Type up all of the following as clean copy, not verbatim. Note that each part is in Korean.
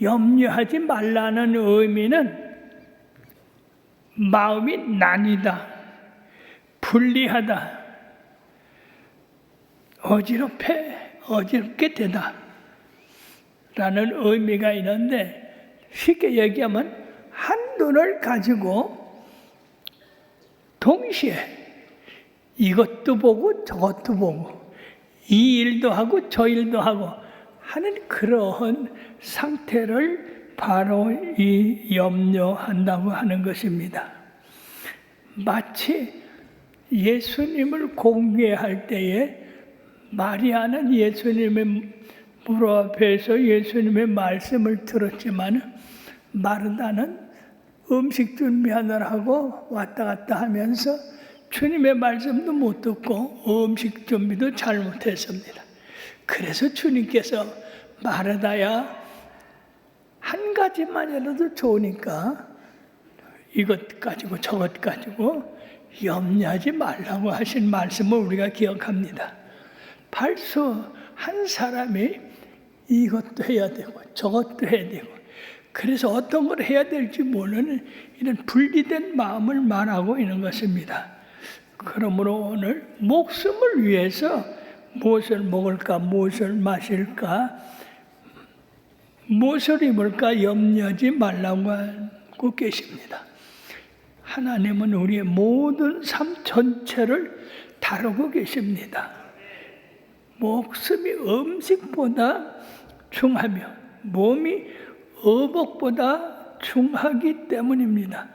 염려하지 말라는 의미는 마음이 나뉘다, 분리하다, 어지럽게 되다 라는 의미가 있는데, 쉽게 얘기하면 한 눈을 가지고 동시에 이것도 보고 저것도 보고 이 일도 하고 저 일도 하고 하는 그러한 상태를 바로 이 염려한다고 하는 것입니다. 마치 예수님을 공개할 때에 마리아는 예수님의 무릎 앞에서 예수님의 말씀을 들었지만 마르다는 음식 준비하느라고 왔다 갔다 하면서 주님의 말씀도 못 듣고 음식 준비도 잘못했습니다. 그래서 주님께서 마르다야, 한 가지만이라도 좋으니까 이것 가지고 저것 가지고 염려하지 말라고 하신 말씀을 우리가 기억합니다. 벌써 한 사람이 이것도 해야 되고 저것도 해야 되고, 그래서 어떤 걸 해야 될지 모르는 이런 분리된 마음을 말하고 있는 것입니다. 그러므로 오늘 목숨을 위해서 무엇을 먹을까, 무엇을 마실까, 무엇을 입을까 염려하지 말라고 하고 계십니다. 하나님은 우리의 모든 삶 전체를 다루고 계십니다. 목숨이 음식보다 중하며 몸이 의복보다 중하기 때문입니다.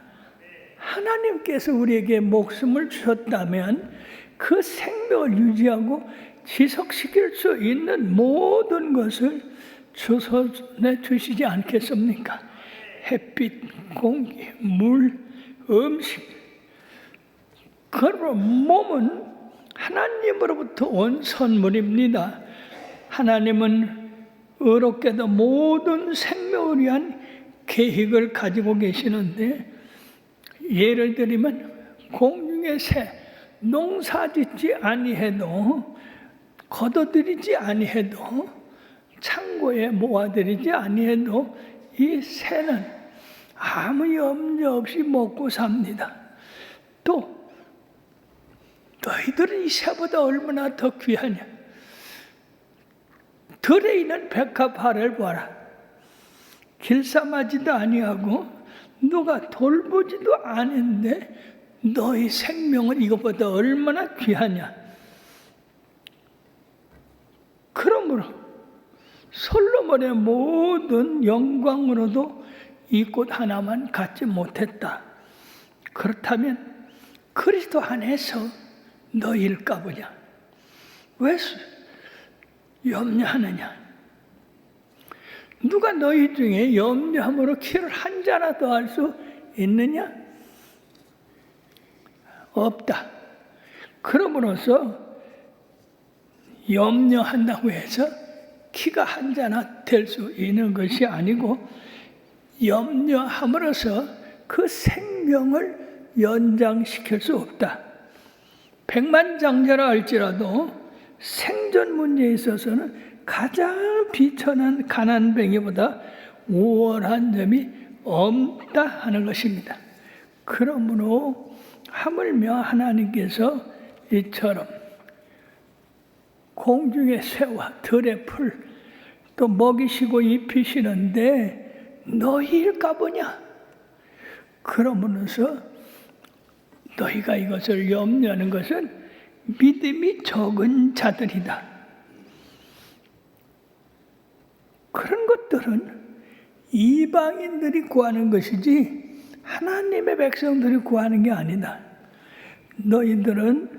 하나님께서 우리에게 목숨을 주셨다면 그 생명을 유지하고 지속시킬 수 있는 모든 것을 주선해 주시지 않겠습니까? 햇빛, 공기, 물, 음식. 그러므로 몸은 하나님으로부터 온 선물입니다. 하나님은 의롭게도 모든 생명을 위한 계획을 가지고 계시는데, 예를 들면 공중의 새, 농사짓지 아니해도 거둬들이지 아니해도 창고에 모아들이지 아니해도 이 새는 아무 염려 없이 먹고 삽니다. 또 너희들은 이 새보다 얼마나 더 귀하냐. 들에 있는 백합화를 봐라. 길쌈하지도 아니하고 누가 돌보지도 않은데 너희 생명은 이것보다 얼마나 귀하냐. 그러므로 솔로몬의 모든 영광으로도 이 꽃 하나만 갖지 못했다. 그렇다면 그리스도 안에서 너희일까 보냐. 왜 염려하느냐. 누가 너희 중에 염려함으로 키를 한 자나 더 할 수 있느냐? 없다. 그러므로서 염려한다고 해서 키가 한 자나 될 수 있는 것이 아니고, 염려함으로써 그 생명을 연장시킬 수 없다. 백만장자라 할지라도 생존 문제에 있어서는 가장 비천한 가난뱅이보다 우월한 점이 없다 하는 것입니다. 그러므로 하물며 하나님께서 이처럼 공중의 새와 들의 풀 또 먹이시고 입히시는데 너희일까 보냐. 그러면서 너희가 이것을 염려하는 것은 믿음이 적은 자들이다. 그런 것들은 이방인들이 구하는 것이지 하나님의 백성들이 구하는 게 아니다. 너희들은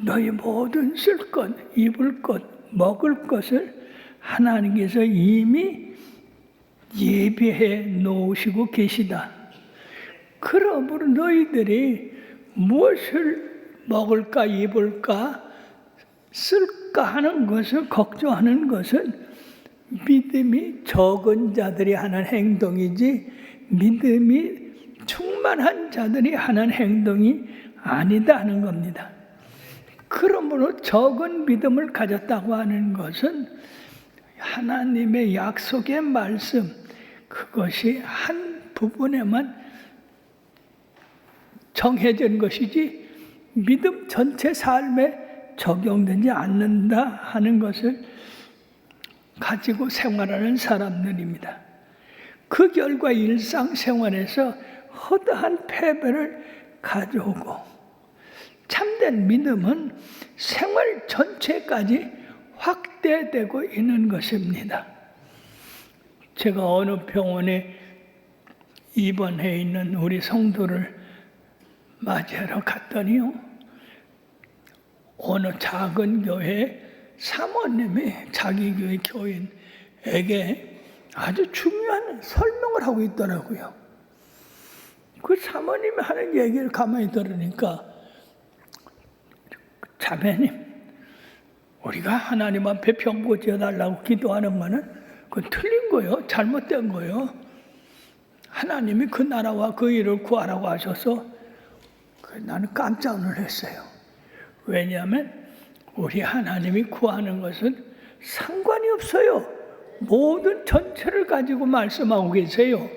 너희 모든 쓸 것, 입을 것, 먹을 것을 하나님께서 이미 예비해 놓으시고 계시다. 그러므로 너희들이 무엇을 먹을까, 입을까, 쓸까 하는 것을 걱정하는 것은 믿음이 적은 자들이 하는 행동이지 믿음이 충만한 자들이 하는 행동이 아니다 하는 겁니다. 그러므로 적은 믿음을 가졌다고 하는 것은 하나님의 약속의 말씀, 그것이 한 부분에만 정해진 것이지 믿음 전체 삶에 적용되지 않는다 하는 것을 가지고 생활하는 사람들입니다. 그 결과 일상생활에서 허다한 패배를 가져오고, 참된 믿음은 생활 전체까지 확대되고 있는 것입니다. 제가 어느 병원에 입원해 있는 우리 성도를 맞이하러 갔더니요, 어느 작은 교회 사모님이 자기 교회 교인에게 아주 중요한 설명을 하고 있더라고요. 그 사모님이 하는 얘기를 가만히 들으니까, 자매님, 우리가 하나님 앞에 병 고쳐달라고 기도하는 거는 그건 틀린 거예요. 잘못된 거예요. 하나님이 그 나라와 그 일을 구하라고 하셔서 나는 깜짝 놀랐어요. 왜냐하면 우리 하나님이 구하는 것은 상관이 없어요. 모든 전체를 가지고 말씀하고 계세요.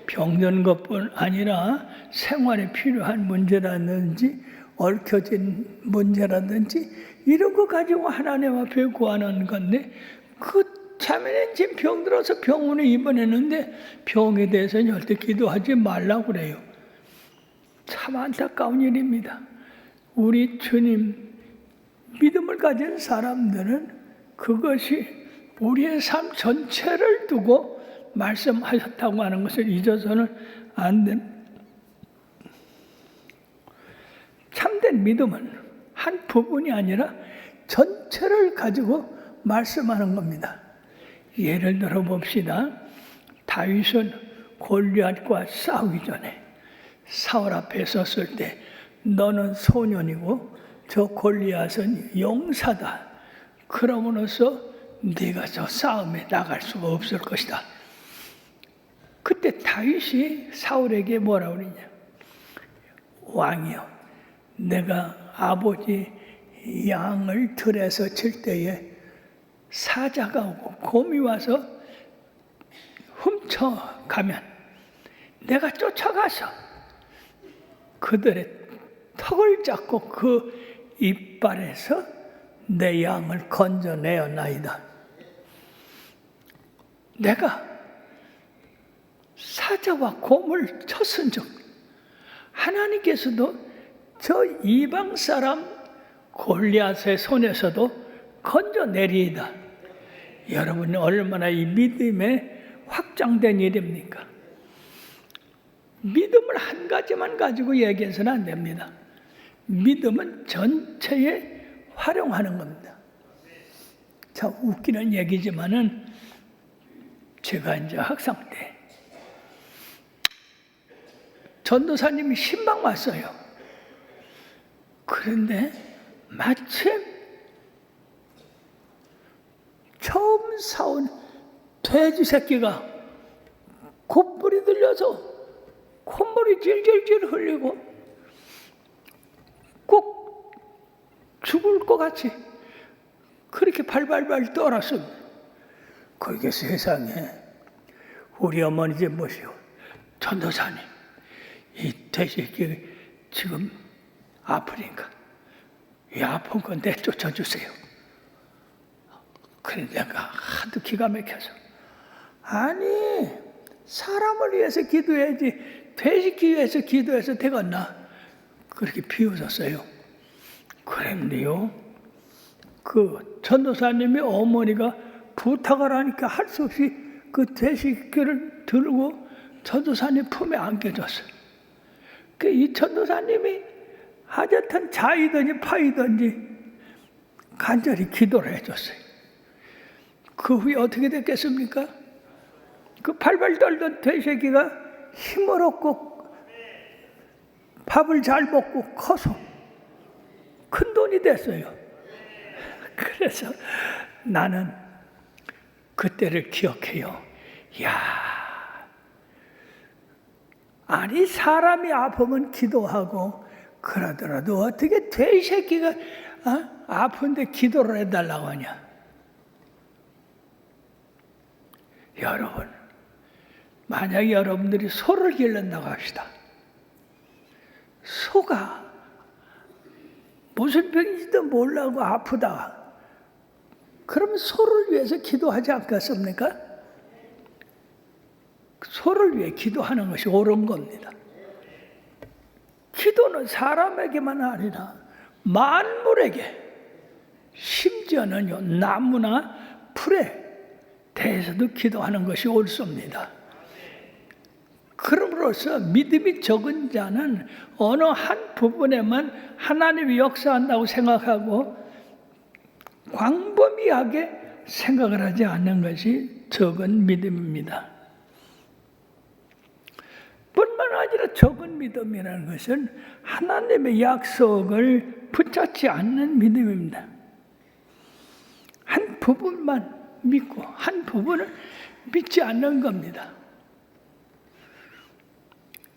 병든 것뿐 아니라 생활에 필요한 문제라든지 얽혀진 문제라든지 이런 거 가지고 하나님 앞에 구하는 건데, 그 자매는 지금 병들어서 병원에 입원했는데 병에 대해서는 절대 기도하지 말라고 그래요. 참 안타까운 일입니다. 우리 주님 믿음을 가진 사람들은 그것이 우리의 삶 전체를 두고 말씀하셨다고 하는 것을 잊어서는 안 됩니다. 참된 믿음은 한 부분이 아니라 전체를 가지고 말씀하는 겁니다. 예를 들어 봅시다. 다윗은 골리앗과 싸우기 전에 사울 앞에 섰을 때, 너는 소년이고 저 골리앗은 용사다. 그러므로서 네가 저 싸움에 나갈 수가 없을 것이다. 그때 다윗이 사울에게 뭐라고 그러냐? 왕이여, 내가 아버지 양을 들에서 칠 때에 사자가 오고 곰이 와서 훔쳐가면 내가 쫓아가서 그들의 턱을 잡고 그 이빨에서 내 양을 건져내었나이다. 내가 사자와 곰을 쳤은즉 하나님께서도 저 이방 사람 골리앗의 손에서도 건져내리이다. 여러분이 얼마나 이 믿음에 확장된 일입니까? 믿음을 한 가지만 가지고 얘기해서는 안 됩니다. 믿음은 전체에 활용하는 겁니다. 참 웃기는 얘기지만은 제가 이제 학생 때 전도사님이 신방 왔어요. 그런데 마침 처음 사온 돼지 새끼가 콧불이 들려서 콧물이 질질질 흘리고 꼭 죽을 것 같이 그렇게 발발발 떨었습니다. 그게 세상에 우리 어머니 집 모시오. 전도사님, 이 돼지새끼 지금 아프니까 이 아픈 건 내쫓아 주세요. 그래 내가 하도 기가 막혀서, 아니 사람을 위해서 기도해야지 돼지기 위해서 기도해서 되겠나? 그렇게 비웃었어요. 그런데요, 그 전도사님의 어머니가 부탁을 하니까 할 수 없이 그 돼지기를 들고 전도사님 품에 안겨줬어요. 그 이 전도사님이 하여튼 자이든지 파이든지 간절히 기도를 해줬어요. 그 후에 어떻게 됐겠습니까? 그 발발 떨던 돼지새끼가 힘을 얻고 밥을 잘 먹고 커서 큰 돈이 됐어요. 그래서 나는 그때를 기억해요. 야, 아니 사람이 아프면 기도하고 그러더라도 어떻게 돼지새끼가 아픈데 기도를 해달라고 하냐? 여러분, 만약 여러분들이 소를 기른다고 합시다. 소가 무슨 병인지도 모르고 아프다. 그러면 소를 위해서 기도하지 않겠습니까? 소를 위해 기도하는 것이 옳은 겁니다. 기도는 사람에게만 아니라 만물에게, 심지어는요, 나무나 풀에 대해서도 기도하는 것이 옳습니다. 그럼으로써 믿음이 적은 자는 어느 한 부분에만 하나님이 역사한다고 생각하고 광범위하게 생각을 하지 않는 것이 적은 믿음입니다. 뿐만 아니라 적은 믿음이라는 것은 하나님의 약속을 붙잡지 않는 믿음입니다. 한 부분만 믿고 한 부분을 믿지 않는 겁니다.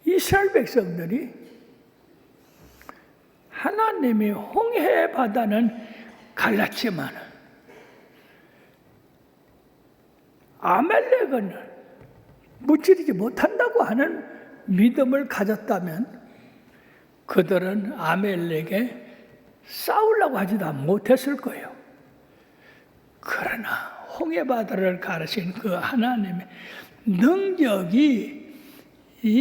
이스라엘 백성들이 하나님이 홍해 바다는 갈랐지만 아말렉은 무찌르지 못한다고 하는 믿음을 가졌다면 그들은 아말렉에 싸우려고 하지도 못했을 거예요. 그러나 홍해 바다를 가르신 그 하나님의 능력이 이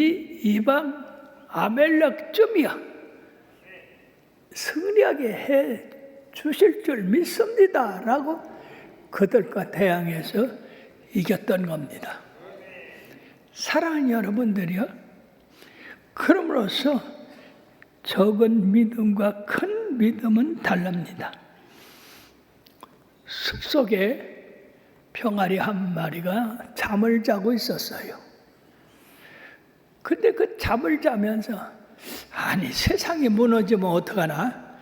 이방 아말렉쯤이야 승리하게 해 주실 줄 믿습니다 라고 그들과 대항해서 이겼던 겁니다. 사랑하는 여러분들이요, 그럼으로써 적은 믿음과 큰 믿음은 다릅니다. 숲속에 병아리 한 마리가 잠을 자고 있었어요. 근데 그 잠을 자면서 아니 세상이 무너지면 어떡하나?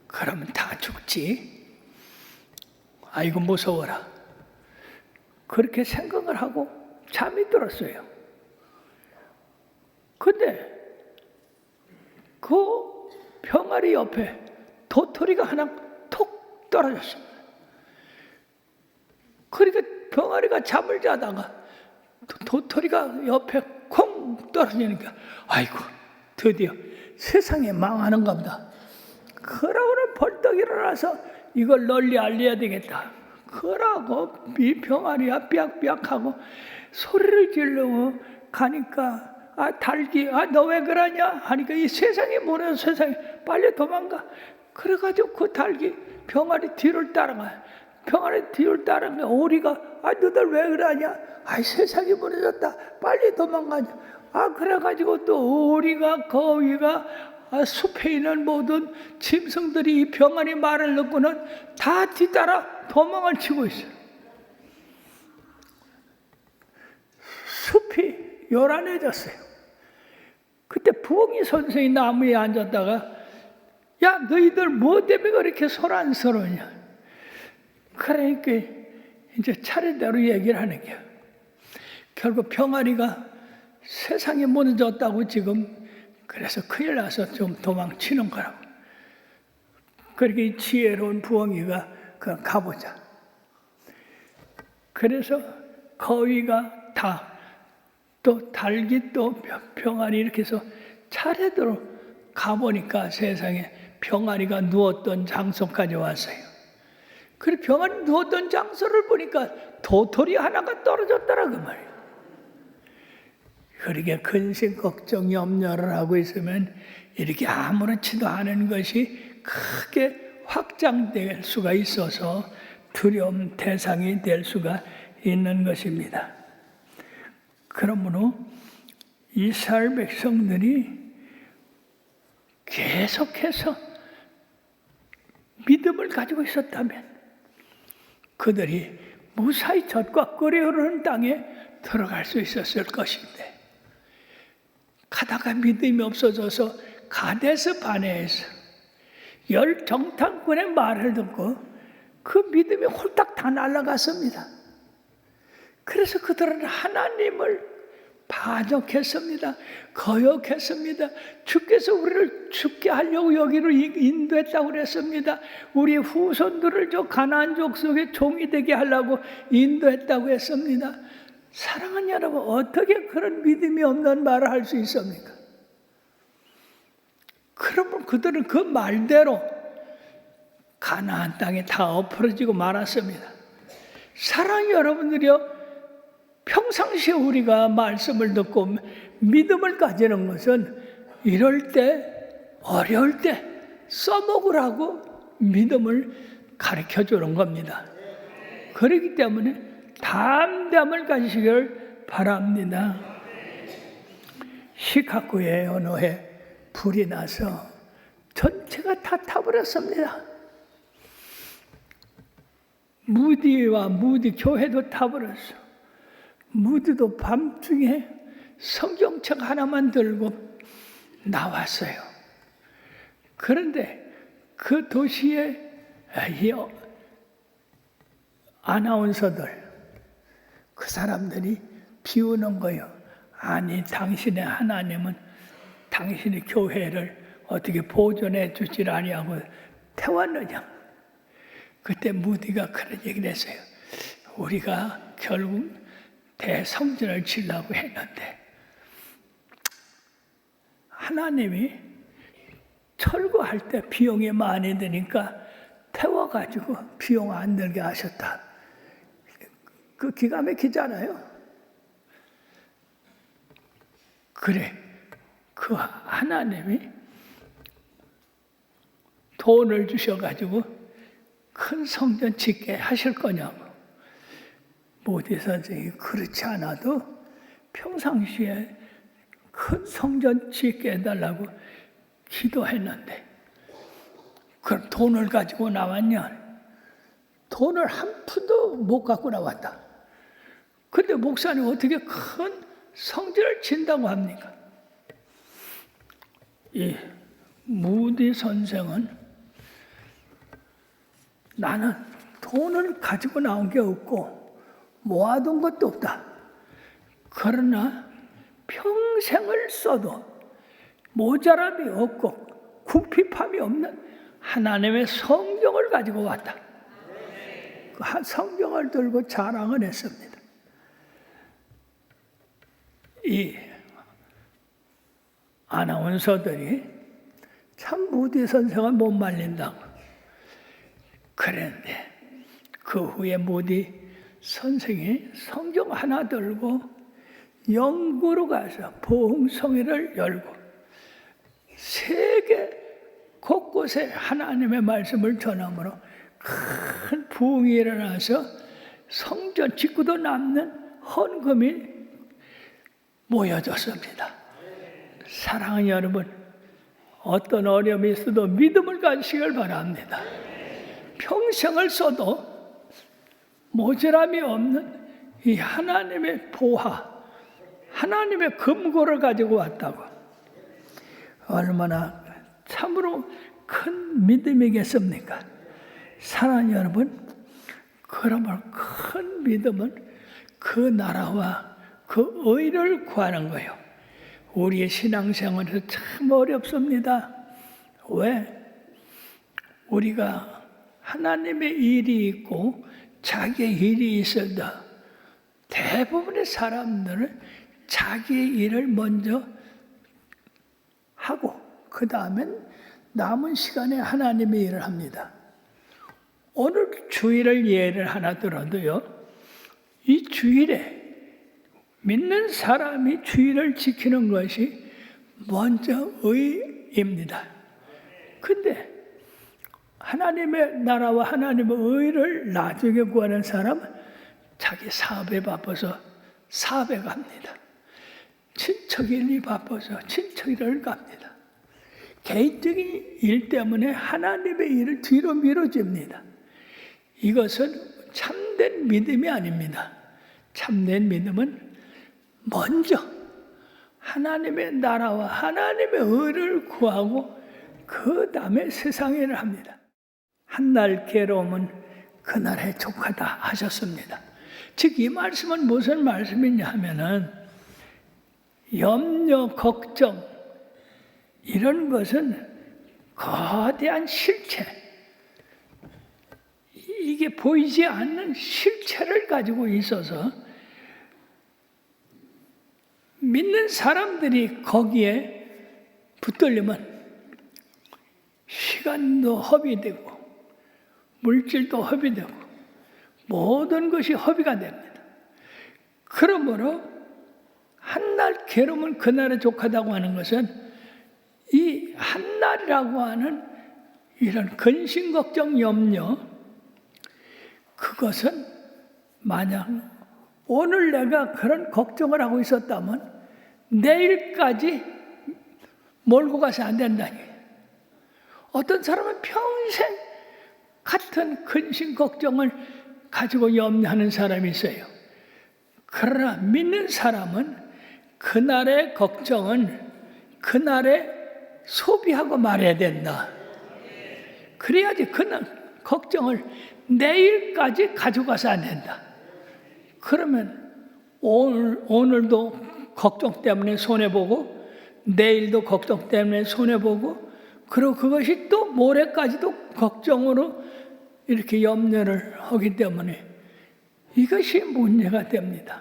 그러면 다 죽지. 아이고 무서워라. 그렇게 생각을 하고 잠이 들었어요. 근데 그 병아리 옆에 도토리가 하나 톡 떨어졌습니다. 그러니까 병아리가 잠을 자다가 도토리가 옆에 콩 떨어지니까 아이고 드디어 세상에 망하는가 보다. 그러고는 벌떡 일어나서 이걸 널리 알려야 되겠다. 그러고 이 병아리야 삐약삐약하고 소리를 지르고 가니까 닭이 너 왜 그러냐 하니까 이 세상에 뭐냐 세상에 빨리 도망가. 그래가지고 그 닭이 병아리 뒤를 따라가. 병아리 뒤를 따라가 오리가 너들 왜 그러냐? 세상이 무너졌다. 빨리 도망가자. 그래가지고 또 오리가 거위가 숲에 있는 모든 짐승들이 이 병아리 말을 듣고는 다 뒤따라 도망을 치고 있어요. 숲이 요란해졌어요. 그때 부엉이 선생이 나무에 앉았다가 야 너희들 뭐 때문에 그렇게 소란스러우냐? 그러니까 이제 차례대로 얘기를 하는 거야. 결국 병아리가 세상에 무너졌다고 지금 그래서 큰일 나서 좀 도망치는 거라고. 그렇게 이 지혜로운 부엉이가 그냥 가보자. 그래서 거위가 또 닭이 또 병아리 이렇게 해서 차례대로 가보니까 세상에 병아리가 누웠던 장소까지 왔어요. 그래 병아리 누웠던 장소를 보니까 도토리 하나가 떨어졌더라 그 말이에요. 그렇게 근심 걱정 염려를 하고 있으면 이렇게 아무렇지도 않은 것이 크게 확장될 수가 있어서 두려움 대상이 될 수가 있는 것입니다. 그러므로 이스라엘 백성들이 계속해서 믿음을 가지고 있었다면 그들이 무사히 젖과 끓이 흐르는 땅에 들어갈 수 있었을 것인데 가다가 믿음이 없어져서 가데스 바네에서 열 정탐꾼의 말을 듣고 그 믿음이 홀딱 다 날아갔습니다. 그래서 그들은 하나님을 반역했습니다. 거역했습니다. 주께서 우리를 죽게 하려고 여기로 인도했다고 그랬습니다. 우리 후손들을 저 가나안 족속의 종이 되게 하려고 인도했다고 했습니다. 사랑하는 여러분, 어떻게 그런 믿음이 없는 말을 할 수 있습니까? 그러면 그들은 그 말대로 가나안 땅에 다 엎어지고 말았습니다. 사랑하는 여러분들이요, 평상시에 우리가 말씀을 듣고 믿음을 가지는 것은 이럴 때, 어려울 때 써먹으라고 믿음을 가르쳐 주는 겁니다. 그렇기 때문에 담대함을 가지시길 바랍니다. 시카고의 어느 해 불이 나서 전체가 다 타버렸습니다. 무디와 무디 교회도 타버렸어. 무디도 밤중에 성경책 하나만 들고 나왔어요. 그런데 그 도시의 아나운서들, 그 사람들이 비우는 거예요. 아니, 당신의 하나님은 당신의 교회를 어떻게 보존해 주질 아니하고 태웠느냐. 그때 무디가 그런 얘기를 했어요. 우리가 결국 대성전을 지으려고 했는데 하나님이 철거할 때 비용이 많이 드니까 태워가지고 비용 안 들게 하셨다. 그 기가 막히잖아요. 그래, 그 하나님이 돈을 주셔가지고 큰 성전 짓게 하실 거냐고. 모디 선생이 그렇지 않아도 평상시에 큰 성전 짓게 해달라고 기도했는데, 그럼 돈을 가지고 나왔냐? 돈을 한 푼도 못 갖고 나왔다. 근데 목사님 어떻게 큰 성전을 짓는다고 합니까? 이 무디 선생은 나는 돈을 가지고 나온 게 없고 모아둔 것도 없다. 그러나 평생을 써도 모자람이 없고 궁핍함이 없는 하나님의 성경을 가지고 왔다. 그 성경을 들고 자랑을 했습니다. 이 아나운서들이 참 무디 선생은 못 말린다고 그랬는데, 그 후에 무디 선생이 성경 하나 들고 영구로 가서 부흥성회를 열고 세계 곳곳에 하나님의 말씀을 전함으로 큰 부흥이 일어나서 성전 짓고도 남는 헌금이 모여졌습니다. 사랑하는 여러분, 어떤 어려움이 있어도 믿음을 가지시길 바랍니다. 평생을 써도 모자람이 없는 이 하나님의 보화, 하나님의 금고를 가지고 왔다고. 얼마나 참으로 큰 믿음이겠습니까? 사랑하는 여러분, 그러므로 큰 믿음은 그 나라와 그 의를 구하는 거예요. 우리의 신앙생활에서 참 어렵습니다. 왜? 우리가 하나님의 일이 있고 자기의 일이 있어도 대부분의 사람들은 자기의 일을 먼저 하고 그 다음엔 남은 시간에 하나님의 일을 합니다. 오늘 주일을 예를 하나 들어도요, 이 주일에 믿는 사람이 주일을 지키는 것이 먼저 의입니다. 근데 하나님의 나라와 하나님의 의를 나중에 구하는 사람은 자기 사업에 바빠서 사업에 갑니다. 친척 일이 바빠서 친척 일을 갑니다. 개인적인 일 때문에 하나님의 일을 뒤로 미뤄집니다. 이것은 참된 믿음이 아닙니다. 참된 믿음은 먼저 하나님의 나라와 하나님의 의를 구하고 그 다음에 세상 일을 합니다. 한날 괴로움은 그날에 족하다 하셨습니다. 즉 이 말씀은 무슨 말씀이냐 하면은 염려, 걱정 이런 것은 거대한 실체, 이게 보이지 않는 실체를 가지고 있어서 믿는 사람들이 거기에 붙들리면 시간도 허비되고 물질도 허비되고 모든 것이 허비가 됩니다. 그러므로 한날 괴로움은 그날에 족하다고 하는 것은 이 한날이라고 하는 이런 근심, 걱정, 염려, 그것은 만약 오늘 내가 그런 걱정을 하고 있었다면 내일까지 몰고 가서 안 된다니. 어떤 사람은 평생 같은 근심, 걱정을 가지고 염려하는 사람이 있어요. 그러나 믿는 사람은 그날의 걱정은 그날에 소비하고 말해야 된다. 그래야지 그날 걱정을 내일까지 가져가서 안 된다. 그러면 오늘도 걱정 때문에 손해보고 내일도 걱정 때문에 손해보고 그리고 그것이 또 모레까지도 걱정으로 이렇게 염려를 하기 때문에 이것이 문제가 됩니다.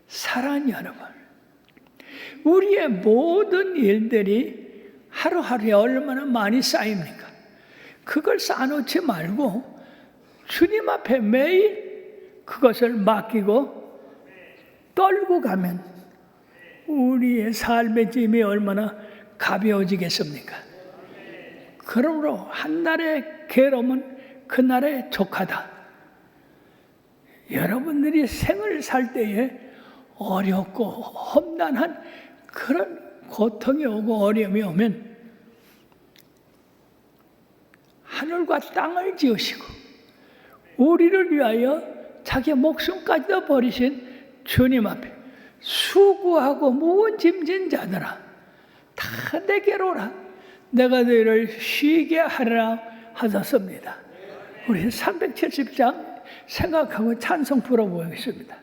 사랑하는 여러분, 우리의 모든 일들이 하루하루에 얼마나 많이 쌓입니까? 그걸 쌓아놓지 말고 주님 앞에 매일 그것을 맡기고 떨고 가면 우리의 삶의 짐이 얼마나 가벼워지겠습니까? 그러므로 한날의 괴로움은 그날의 족하다. 여러분들이 생을 살 때에 어렵고 험난한 그런 고통이 오고 어려움이 오면 하늘과 땅을 지으시고 우리를 위하여 자기 목숨까지도 버리신 주님 앞에 수고하고 무거운 짐진 자들아 다 내게로 오라 내가 너희를 쉬게 하리라 하셨습니다. 우리 370장 생각하고 찬송 불어보겠습니다.